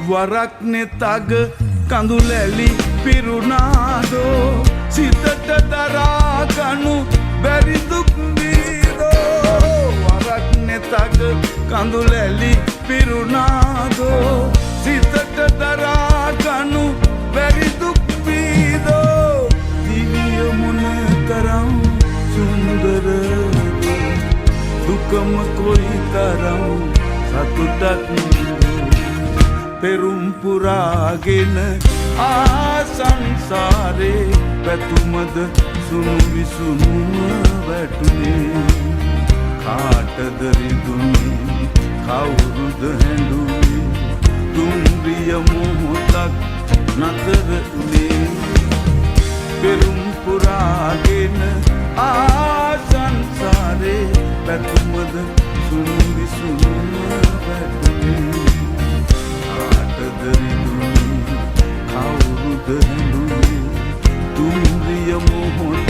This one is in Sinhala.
වරක්නෙ තග කඳුලැලි පිරුණාදෝ සිතට දරාගනු බැරි දුක් වීදෝ වරක්නෙ තග කඳුලැලි පිරුණාදෝ සිතට දරාගනු බැරි දුක් වීදෝ දිවිය මොන තරම් සුන්දරද දුකම කොයි තරම් සතුටක් පෙරුම් පුරාගෙන ආසංසාරේ පැතුමද සුණු විසුණුම වැටුනේ කාටද රිදුනේ කවුරුද හැඬුනේ දුම්රිය මොහොතක් නතර උනේ පෙරුම් පුරාගෙන ආසංසාරේ පැතුමද සුණු විසුණුම වැටුනේ කවුරුද හැඬුනේ දුම්රිය මොහොත